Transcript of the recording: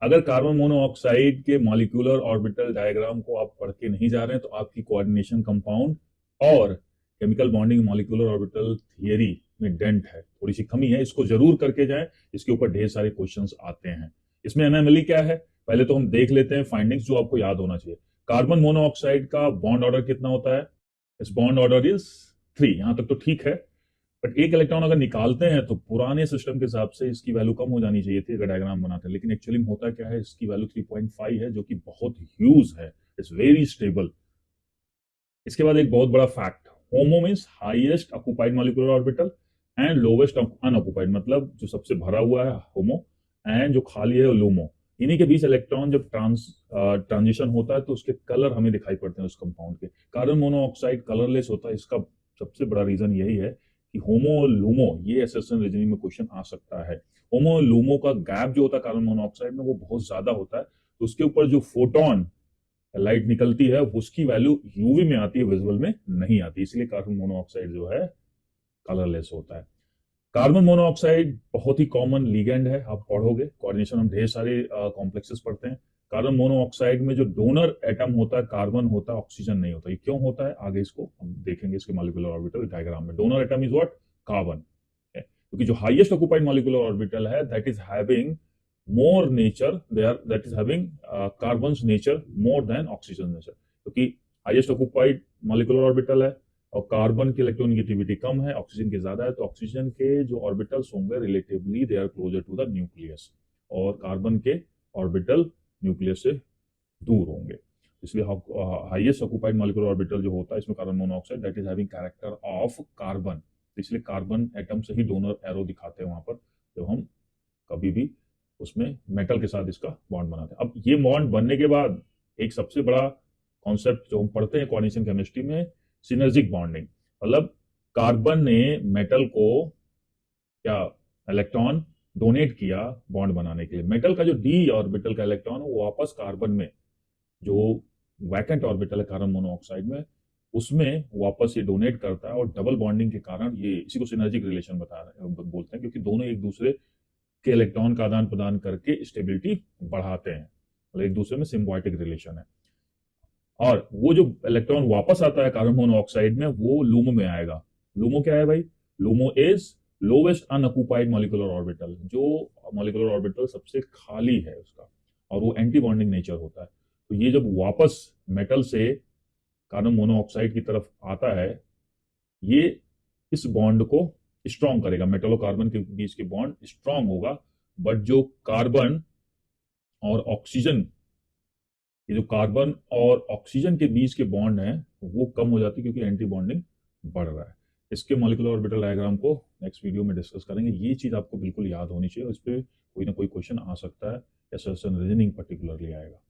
अगर carbon monoxide के molecular orbital diagram को आप पढ़ के नहीं जा रहे हैं तो आपकी कोऑर्डिनेशन कंपाउंड और chemical bonding molecular orbital theory में डेंट है, थोड़ी सी कमी है, इसको जरूर करके जाएं। इसके ऊपर ढेर सारे क्वेश्चंस आते हैं। इसमें एनएमएलई क्या है, पहले तो हम देख लेते हैं फाइंडिंग्स जो आपको याद होना चाहिए। कार्बन मोनोऑक्साइड का बॉन्ड ऑर्डर कितना होता है? इस बॉन्ड ऑर्डर इज 3। यहां तक तो ठीक है, बट एक इलेक्ट्रॉन अगर निकालते हैं तो पुराने सिस्टम के हिसाब से इसकी वैल्यू कम हो जानी चाहिए थी अगर डायग्राम बनाते हैं, लेकिन एक्चुअली में होता क्या है, इसकी वैल्यू 3.5 है, जो कि बहुत ह्यूज है। It's very stable. इसके बाद एक बहुत बड़ा fact, homo means highest occupied molecular orbital and lowest unoccupied, मतलब जो सबसे भरा हुआ है होमो एंड जो खाली है लूमो। इन्हीं के बीच इलेक्ट्रॉन जब ट्रांजिशन होता है तो उसके कलर हमें दिखाई पड़ते हैं उस कंपाउंड के। कार्बन मोनोऑक्साइड कलरलेस होता है, इसका सबसे बड़ा रीजन यही है कि होमो और लूमो, ये एसएसएन रीजनिंग में क्वेश्चन आ सकता है। होमो और लूमो का गैप जो होता है कार्बन मोनोऑक्साइड में वो बहुत ज्यादा होता है, तो उसके ऊपर जो फोटोन लाइट निकलती है उसकी वैल्यू यूवी में आती है, विजुअल में नहीं आती, इसलिए कार्बन मोनोऑक्साइड जो है कलरलेस होता है। कार्बन मोनोऑक्साइड बहुत ही कॉमन लिगेंड है, आप पढ़ोगे कोऑर्डिनेशन हम ढेर सारे कॉम्प्लेक्सेस पढ़ते हैं। कार्बन मोनोऑक्साइड में जो डोनर एटम होता है कार्बन होता है, ऑक्सीजन नहीं होता। ये क्यों होता है आगे इसको हम देखेंगे इसके मॉलिक्यूलर ऑर्बिटल डायग्राम में। Donor atom is what? Carbon. क्योंकि जो हाईएस्ट ऑक्युपाइड मॉलिक्यूलर ऑर्बिटल है that is having more nature there, that is having carbon's nature more than oxygen nature, क्योंकि हाईएस्ट ऑक्युपाइड मॉलिक्यूलर ऑर्बिटल है और carbon की electronegativity कम है, oxygen की ज्यादा है, तो ऑक्सीजन के जो ऑर्बिटल्स होंगे relatively they are closer to the nucleus और कार्बन के ऑर्बिटल न्यूक्लियस से दूर होंगे। इसलिए हाईएस्ट ऑक्युपाइड मॉलिक्यूलर ऑर्बिटल जो होता है इसमें carbon monoxide that is having character of carbon, इसलिए कार्बन एटम से ही डोनर एरो दिखाते हैं वहां पर जब हम कभी भी उसमें मेटल के साथ इसका बॉन्ड बनाते हैं। अब ये बॉन्ड बनने के बाद एक सबसे बड़ा कॉन्सेप्ट जो हम पढ़ते हैं कोऑर्डिनेशन केमिस्ट्री में, सिनर्जिक बॉन्डिंग, मतलब कार्बन ने मेटल को क्या इलेक्ट्रॉन डोनेट किया बॉन्ड बनाने के लिए। मेटल का जो डी ऑर्बिटल का इलेक्ट्रॉन है वो वापस कार्बन में, जो वैकेंट ऑर्बिटल है कार्बन मोनोऑक्साइड में, उसमें वापस ये डोनेट करता है और डबल बॉन्डिंग के कारण ये इसी को सिनर्जिक रिलेशन बता रहे बोलते हैं, क्योंकि दोनों एक दूसरे के इलेक्ट्रॉन का आदान प्रदान करके स्टेबिलिटी बढ़ाते हैं, मतलब एक दूसरे में सिम्बायोटिक रिलेशन है। और वो जो इलेक्ट्रॉन वापस आता है कार्बन मोनोऑक्साइड में वो लूमो में आएगा। लूमो क्या है भाई? LUMO is lowest unoccupied molecular orbital, जो मॉलिक्यूलर ऑर्बिटल सबसे खाली है उसका, और वो एंटी बॉन्डिंग नेचर होता है। तो ये जब वापस मेटल से कार्बन मोनोऑक्साइड की तरफ आता है, ये इस बॉन्ड को स्ट्रॉन्ग करेगा, मेटल और कार्बन के बीच के बॉन्ड स्ट्रॉन्ग होगा। बट जो कार्बन और ऑक्सीजन, ये जो कार्बन और ऑक्सीजन के बीच के बॉन्ड हैं वो कम हो जाती है क्योंकि एंटी बॉन्डिंग बढ़ रहा है। इसके मॉलिक्यूलर ऑर्बिटल डायग्राम को नेक्स्ट वीडियो में डिस्कस करेंगे। ये चीज आपको बिल्कुल याद होनी चाहिए, इस पर कोई ना कोई क्वेश्चन आ सकता है, एसएसएन रीजनिंग पर्टिकुलरली आएगा।